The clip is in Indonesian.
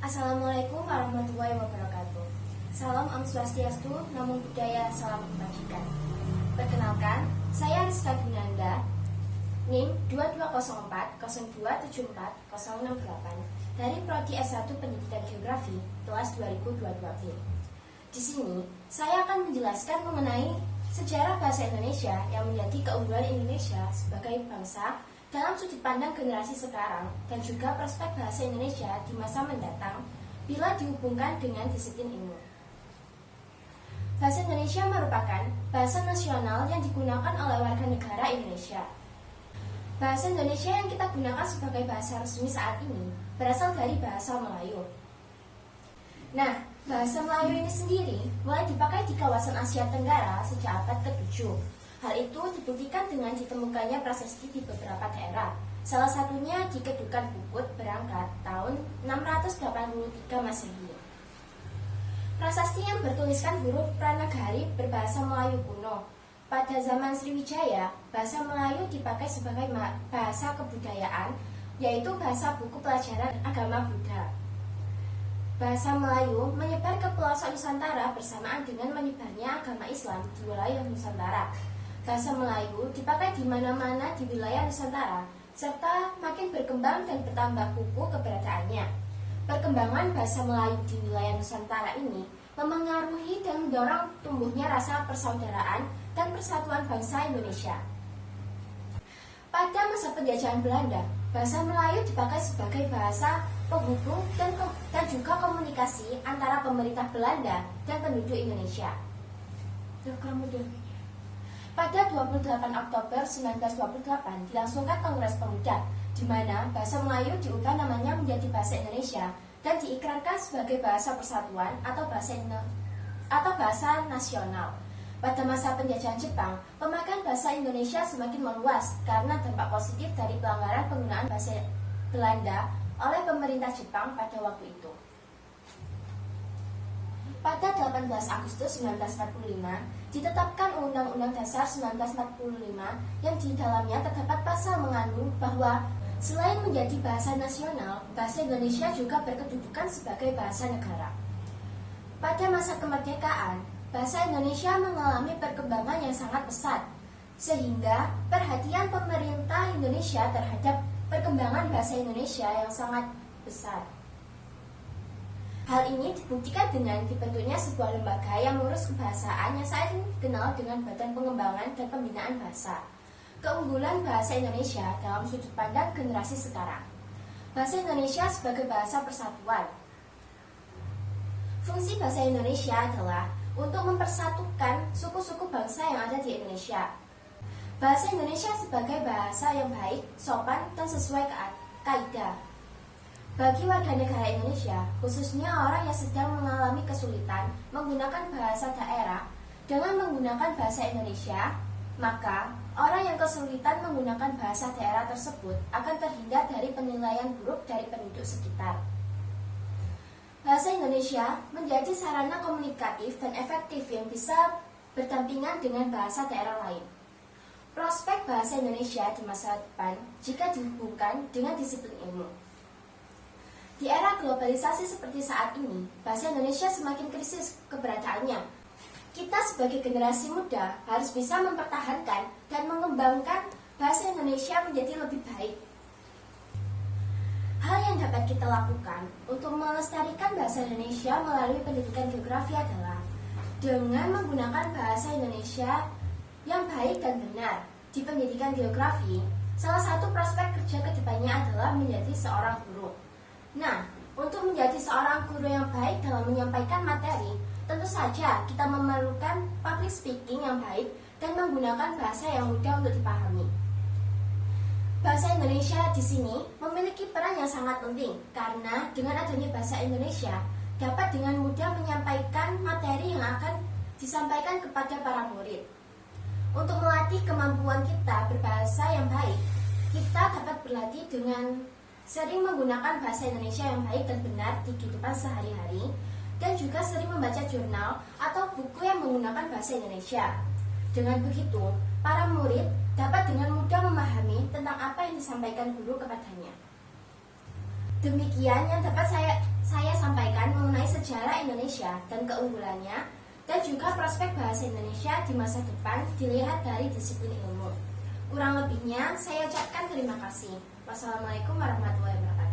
Assalamualaikum warahmatullahi wabarakatuh. Salam Om Swastiastu, Namo Buddhaya, salam kebajikan. Perkenalkan, saya Rizka Gunanda, NIM 2204-0274-068 dari Prodi S1 Pendidikan Geografi, kelas 2022B. Di sini, saya akan menjelaskan mengenai sejarah bahasa Indonesia yang menjadi keunggulan Indonesia sebagai bangsa dalam sudut pandang generasi sekarang dan juga prospek bahasa Indonesia di masa mendatang bila dihubungkan dengan disiplin ilmu. Bahasa Indonesia merupakan bahasa nasional yang digunakan oleh warga negara Indonesia. Bahasa Indonesia yang kita gunakan sebagai bahasa resmi saat ini berasal dari bahasa Melayu. Nah, bahasa Melayu ini sendiri mulai dipakai di kawasan Asia Tenggara sejak abad ke-7. Hal itu dibuktikan dengan ditemukannya prasasti di beberapa daerah. Salah satunya di Kedukan Bukut berangkat tahun 683 Masehi. Prasasti yang bertuliskan huruf Pranagari berbahasa Melayu kuno. Pada zaman Sriwijaya, bahasa Melayu dipakai sebagai bahasa kebudayaan, yaitu bahasa buku pelajaran agama Buddha. Bahasa Melayu menyebar ke pelosok Nusantara bersamaan dengan menyebarnya agama Islam di wilayah Nusantara. Bahasa Melayu dipakai di mana-mana di wilayah Nusantara, serta makin berkembang dan bertambah kukuh keberadaannya. Perkembangan bahasa Melayu di wilayah Nusantara ini memengaruhi dan mendorong tumbuhnya rasa persaudaraan dan persatuan bangsa Indonesia. Pada masa penjajahan Belanda, bahasa Melayu dipakai sebagai bahasa penghubung dan juga komunikasi antara pemerintah Belanda dan penduduk Indonesia. Pada 28 Oktober 1928 dilangsungkan Kongres Pemuda, di mana bahasa Melayu diubah namanya menjadi bahasa Indonesia dan diikrarkan sebagai bahasa persatuan atau bahasa nasional. Pada masa penjajahan Jepang, pemakaian bahasa Indonesia semakin meluas karena dampak positif dari pelanggaran penggunaan bahasa Belanda oleh pemerintah Jepang pada waktu itu. Pada 18 Agustus 1945, ditetapkan Undang-Undang Dasar 1945 yang di dalamnya terdapat pasal mengandung bahwa selain menjadi bahasa nasional, bahasa Indonesia juga berkedudukan sebagai bahasa negara. Pada masa kemerdekaan, bahasa Indonesia mengalami perkembangan yang sangat pesat, sehingga perhatian pemerintah Indonesia terhadap perkembangan bahasa Indonesia yang sangat besar. Hal ini dibuktikan dengan dibentuknya sebuah lembaga yang mengurus kebahasaan yang saat ini dikenal dengan Badan Pengembangan dan Pembinaan Bahasa. Keunggulan bahasa Indonesia dalam sudut pandang generasi sekarang. Bahasa Indonesia sebagai bahasa persatuan. Fungsi bahasa Indonesia adalah untuk mempersatukan suku-suku bangsa yang ada di Indonesia. Bahasa Indonesia sebagai bahasa yang baik, sopan, dan sesuai kaidah. Bagi warga negara Indonesia, khususnya orang yang sedang mengalami kesulitan menggunakan bahasa daerah dengan menggunakan bahasa Indonesia, maka orang yang kesulitan menggunakan bahasa daerah tersebut akan terhindar dari penilaian buruk dari penduduk sekitar. Bahasa Indonesia menjadi sarana komunikatif dan efektif yang bisa berdampingan dengan bahasa daerah lain. Prospek bahasa Indonesia di masa depan jika dihubungkan dengan disiplin ilmu. Di era globalisasi seperti saat ini, bahasa Indonesia semakin krisis keberadaannya. Kita sebagai generasi muda harus bisa mempertahankan dan mengembangkan bahasa Indonesia menjadi lebih baik. Hal yang dapat kita lakukan untuk melestarikan bahasa Indonesia melalui pendidikan geografi adalah dengan menggunakan bahasa Indonesia yang baik dan benar. Di pendidikan geografi, salah satu prospek kerja kedepannya adalah menjadi seorang guru. Nah, untuk menjadi seorang guru yang baik dalam menyampaikan materi, tentu saja kita memerlukan public speaking yang baik dan menggunakan bahasa yang mudah untuk dipahami. Bahasa Indonesia di sini memiliki peran yang sangat penting karena dengan adanya bahasa Indonesia dapat dengan mudah menyampaikan materi yang akan disampaikan kepada para murid. Untuk melatih kemampuan kita berbahasa yang baik, kita dapat berlatih dengan sering menggunakan bahasa Indonesia yang baik dan benar di kehidupan sehari-hari, dan juga sering membaca jurnal atau buku yang menggunakan bahasa Indonesia. Dengan begitu, para murid dapat dengan mudah memahami tentang apa yang disampaikan guru kepadanya. Demikian yang dapat saya sampaikan mengenai sejarah Indonesia dan keunggulannya, dan juga prospek bahasa Indonesia di masa depan dilihat dari disiplin ilmu. Kurang lebihnya, saya ucapkan terima kasih. Wassalamualaikum warahmatullahi wabarakatuh.